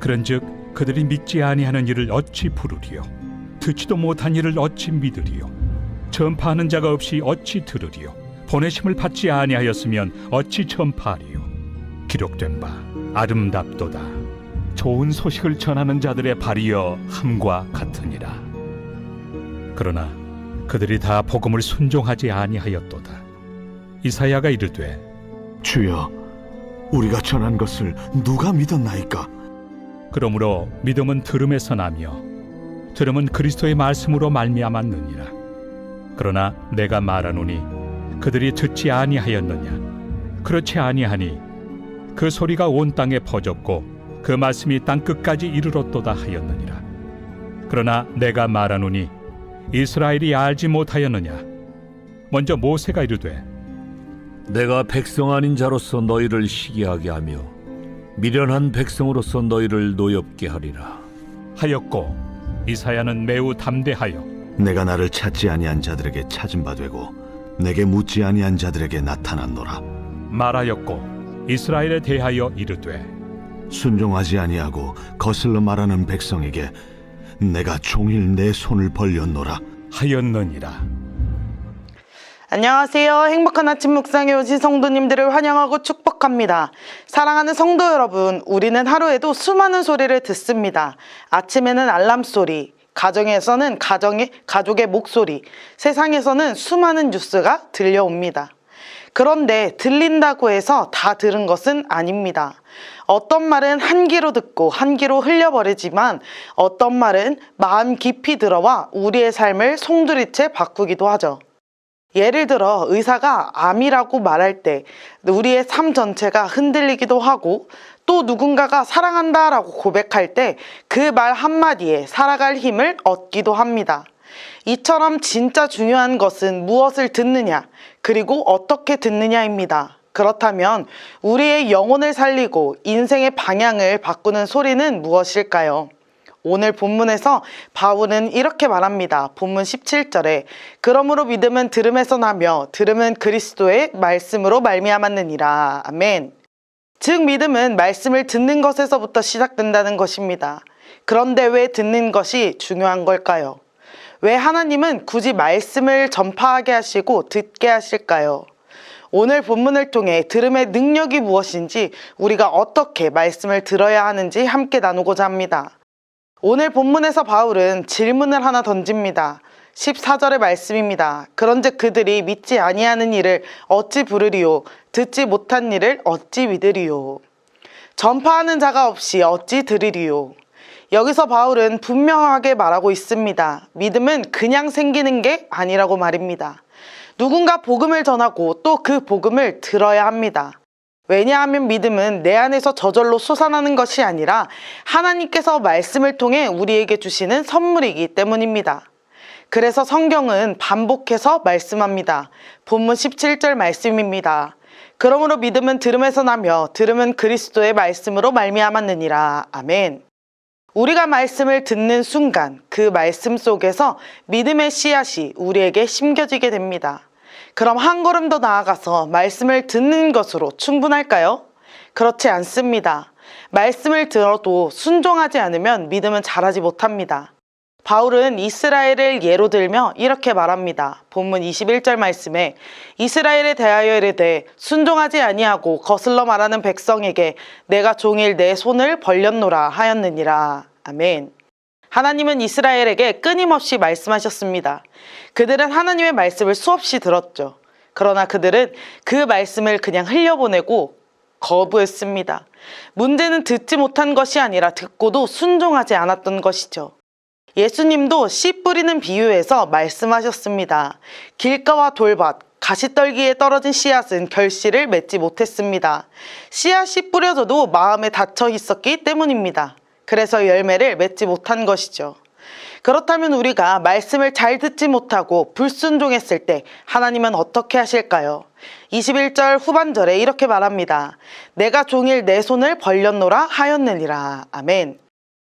그런즉 그들이 믿지 아니하는 일을 어찌 부르리요? 듣지도 못한 일을 어찌 믿으리요? 전파하는 자가 없이 어찌 들으리요? 보내심을 받지 아니하였으면 어찌 전파하리요? 기록된 바 아름답도다. 좋은 소식을 전하는 자들의 발이여 함과 같으니라. 그러나 그들이 다 복음을 순종하지 아니하였도다. 이사야가 이르되 주여, 우리가 전한 것을 누가 믿었나이까? 그러므로 믿음은 들음에서 나며 들음은 그리스도의 말씀으로 말미암았느니라. 그러나 내가 말하노니 그들이 듣지 아니하였느냐? 그렇지 아니하니 그 소리가 온 땅에 퍼졌고 그 말씀이 땅 끝까지 이르렀도다 하였느니라. 그러나 내가 말하노니 이스라엘이 알지 못하였느냐? 먼저 모세가 이르되 내가 백성 아닌 자로서 너희를 시기하게 하며 미련한 백성으로서 너희를 노엽게 하리라 하였고, 이사야는 매우 담대하여 내가 나를 찾지 아니한 자들에게 찾은 바 되고 내게 묻지 아니한 자들에게 나타났노라. 말하였고, 이스라엘에 대하여 이르되 순종하지 아니하고 거슬러 말하는 백성에게 내가 종일 내 손을 벌렸노라 하였느니라. 안녕하세요. 행복한 아침 묵상에 오신 성도님들을 환영하고 축복합니다. 사랑하는 성도 여러분, 우리는 하루에도 수많은 소리를 듣습니다. 아침에는 알람 소리, 가정에서는 가족의 목소리, 세상에서는 수많은 뉴스가 들려옵니다. 그런데 들린다고 해서 다 들은 것은 아닙니다. 어떤 말은 한 귀로 듣고 한 귀로 흘려버리지만 어떤 말은 마음 깊이 들어와 우리의 삶을 송두리째 바꾸기도 하죠. 예를 들어 의사가 암이라고 말할 때 우리의 삶 전체가 흔들리기도 하고, 또 누군가가 사랑한다 라고 고백할 때 그 말 한마디에 살아갈 힘을 얻기도 합니다. 이처럼 진짜 중요한 것은 무엇을 듣느냐, 그리고 어떻게 듣느냐입니다. 그렇다면 우리의 영혼을 살리고 인생의 방향을 바꾸는 소리는 무엇일까요? 오늘 본문에서 바울은 이렇게 말합니다. 본문 17절에 그러므로 믿음은 들음에서 나며 들음은 그리스도의 말씀으로 말미암았느니라. 아멘. 즉 믿음은 말씀을 듣는 것에서부터 시작된다는 것입니다. 그런데 왜 듣는 것이 중요한 걸까요? 왜 하나님은 굳이 말씀을 전파하게 하시고 듣게 하실까요? 오늘 본문을 통해 들음의 능력이 무엇인지, 우리가 어떻게 말씀을 들어야 하는지 함께 나누고자 합니다. 오늘 본문에서 바울은 질문을 하나 던집니다. 14절의 말씀입니다. 그런즉 그들이 믿지 아니하는 일을 어찌 부르리요? 듣지 못한 일을 어찌 믿으리요? 전파하는 자가 없이 어찌 들으리요? 여기서 바울은 분명하게 말하고 있습니다. 믿음은 그냥 생기는 게 아니라고 말입니다. 누군가 복음을 전하고 또 그 복음을 들어야 합니다. 왜냐하면 믿음은 내 안에서 저절로 솟아나는 것이 아니라 하나님께서 말씀을 통해 우리에게 주시는 선물이기 때문입니다. 그래서 성경은 반복해서 말씀합니다. 본문 17절 말씀입니다. 그러므로 믿음은 들음에서 나며 들음은 그리스도의 말씀으로 말미암았느니라. 아멘. 우리가 말씀을 듣는 순간 그 말씀 속에서 믿음의 씨앗이 우리에게 심겨지게 됩니다. 그럼 한 걸음 더 나아가서 말씀을 듣는 것으로 충분할까요? 그렇지 않습니다. 말씀을 들어도 순종하지 않으면 믿음은 자라지 못합니다. 바울은 이스라엘을 예로 들며 이렇게 말합니다. 본문 21절 말씀에 이스라엘에 대하여 이르되 순종하지 아니하고 거슬러 말하는 백성에게 내가 종일 내 손을 벌렸노라 하였느니라. 아멘. 하나님은 이스라엘에게 끊임없이 말씀하셨습니다. 그들은 하나님의 말씀을 수없이 들었죠. 그러나 그들은 그 말씀을 그냥 흘려보내고 거부했습니다. 문제는 듣지 못한 것이 아니라 듣고도 순종하지 않았던 것이죠. 예수님도 씨 뿌리는 비유에서 말씀하셨습니다. 길가와 돌밭, 가시떨기에 떨어진 씨앗은 결실을 맺지 못했습니다. 씨앗이 뿌려져도 마음에 닫혀 있었기 때문입니다. 그래서 열매를 맺지 못한 것이죠. 그렇다면 우리가 말씀을 잘 듣지 못하고 불순종했을 때 하나님은 어떻게 하실까요? 21절 후반절에 이렇게 말합니다. 내가 종일 내 손을 벌렸노라 하였느니라. 아멘.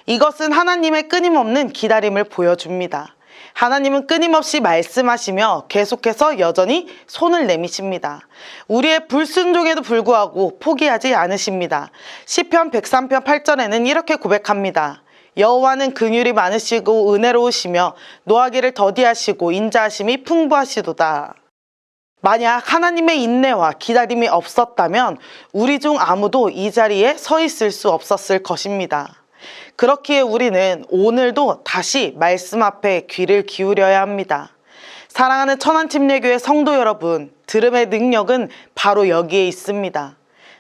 이것은 하나님의 끊임없는 기다림을 보여줍니다. 하나님은 끊임없이 말씀하시며 계속해서 여전히 손을 내미십니다. 우리의 불순종에도 불구하고 포기하지 않으십니다. 시편 103편 8절에는 이렇게 고백합니다. 여호와는 긍휼이 많으시고 은혜로우시며 노하기를 더디하시고 인자하심이 풍부하시도다. 만약 하나님의 인내와 기다림이 없었다면 우리 중 아무도 이 자리에 서 있을 수 없었을 것입니다. 그렇기에 우리는 오늘도 다시 말씀 앞에 귀를 기울여야 합니다. 사랑하는 천안침례교회 성도 여러분, 들음의 능력은 바로 여기에 있습니다.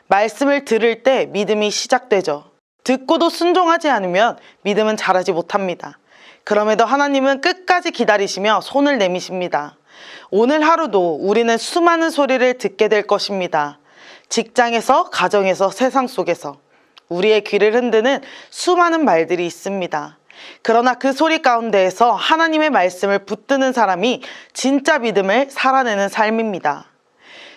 말씀을 들을 때 믿음이 시작되죠. 듣고도 순종하지 않으면 믿음은 자라지 못합니다. 그럼에도 하나님은 끝까지 기다리시며 손을 내미십니다. 오늘 하루도 우리는 수많은 소리를 듣게 될 것입니다. 직장에서, 가정에서, 세상 속에서 우리의 귀를 흔드는 수많은 말들이 있습니다. 그러나 그 소리 가운데에서 하나님의 말씀을 붙드는 사람이 진짜 믿음을 살아내는 삶입니다.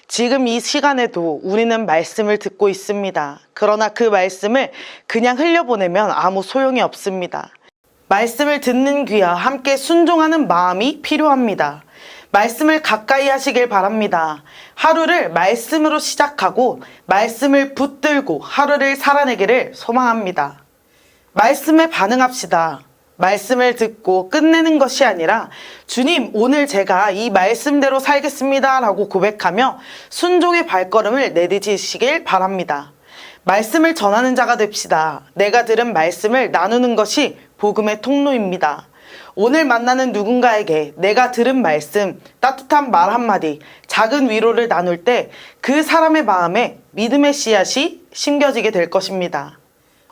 지금 이 시간에도 우리는 말씀을 듣고 있습니다. 그러나 그 말씀을 그냥 흘려보내면 아무 소용이 없습니다. 말씀을 듣는 귀와 함께 순종하는 마음이 필요합니다. 말씀을 가까이 하시길 바랍니다. 하루를 말씀으로 시작하고 말씀을 붙들고 하루를 살아내기를 소망합니다. 말씀에 반응합시다. 말씀을 듣고 끝내는 것이 아니라 주님, 오늘 제가 이 말씀대로 살겠습니다 라고 고백하며 순종의 발걸음을 내디디시길 바랍니다. 말씀을 전하는 자가 됩시다. 내가 들은 말씀을 나누는 것이 복음의 통로입니다. 오늘 만나는 누군가에게 내가 들은 말씀, 따뜻한 말 한마디, 작은 위로를 나눌 때 그 사람의 마음에 믿음의 씨앗이 심겨지게 될 것입니다.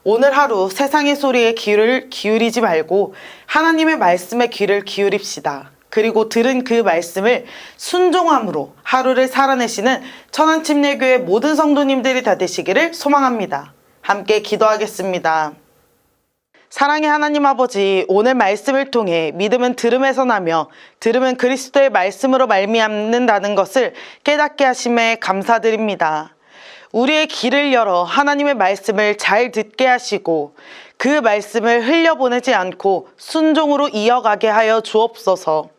오늘 하루 세상의 소리에 귀를 기울이지 말고 하나님의 말씀에 귀를 기울입시다. 그리고 들은 그 말씀을 순종함으로 하루를 살아내시는 천안침례교회 모든 성도님들이 다 되시기를 소망합니다. 함께 기도하겠습니다. 사랑의 하나님 아버지, 오늘 말씀을 통해 믿음은 들음에서 나며 들음은 그리스도의 말씀으로 말미암는다는 것을 깨닫게 하심에 감사드립니다. 우리의 귀를 열어 하나님의 말씀을 잘 듣게 하시고 그 말씀을 흘려보내지 않고 순종으로 이어가게 하여 주옵소서.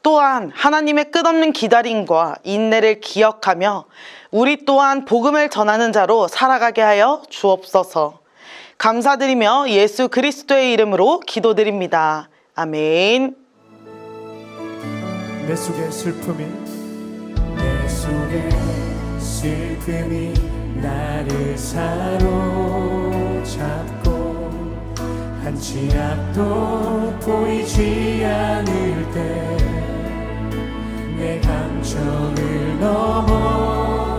또한 하나님의 끝없는 기다림과 인내를 기억하며 우리 또한 복음을 전하는 자로 살아가게 하여 주옵소서. 감사드리며 예수 그리스도의 이름으로 기도드립니다. 아멘. 내 속에 슬픔이 나를 사로잡고 한치 앞도 보이지 않을 때 내 감정을 넘어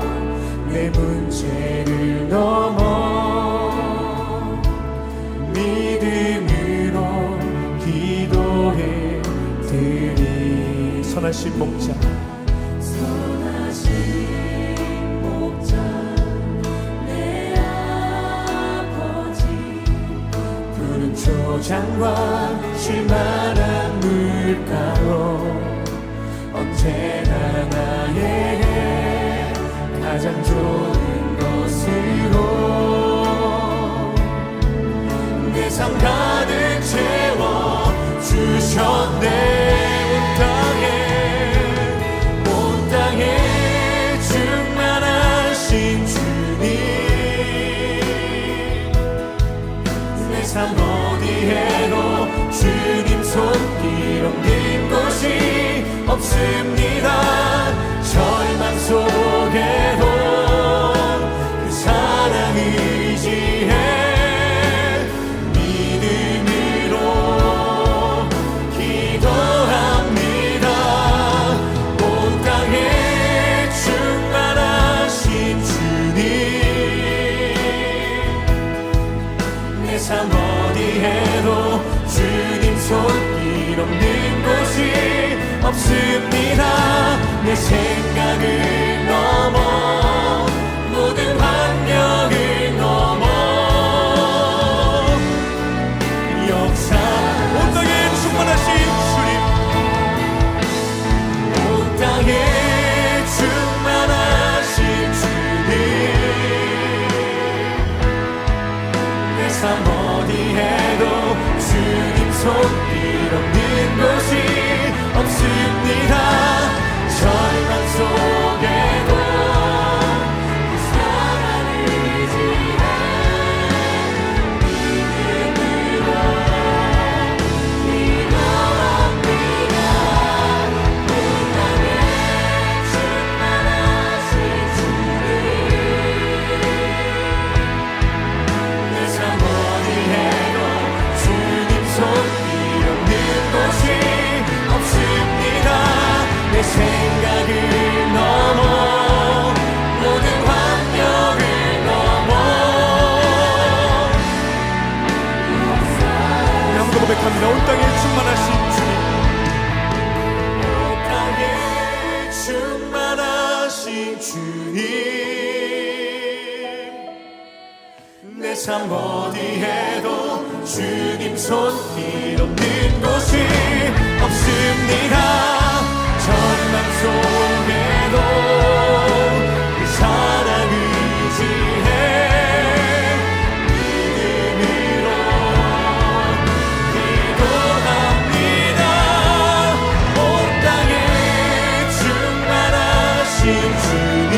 내 문제를 넘어 믿음으로 기도해 드리 선하신 목자 내 아버지 푸른 초장과 쉴만한 물가로 언제나 나에게 가장 좋은 것으로 내 삶 가득 채워 주셨네. 온 땅에 충만하신 주님 내 삶 어디에도 주님 손길 없는 곳이 없습니다. 절망 속에도 그 사랑 의지해 믿음으로 기도합니다. 온 땅에 충만하신 주님 내 삶 어디에도 주님 손길 없는 곳이 없습니다. 내 생각을 넘어 모든 환경을 넘어 역사 온 땅에 충만하신 주님 온 땅에 충만하신 주님 내 삶 어디에도 주님 손길 없는 곳이 삶 어디에도 주님 손길 없는 곳이 없습니다. 절망 속에도 그 사랑 의지해 믿음으로 기도합니다. 온 땅에 충만하신 주님,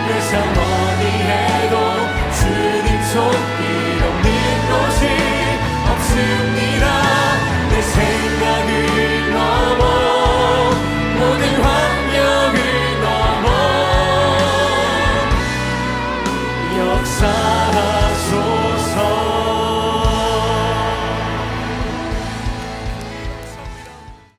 그 삶 어디에도 주님 손길 없는 곳이 없습니다.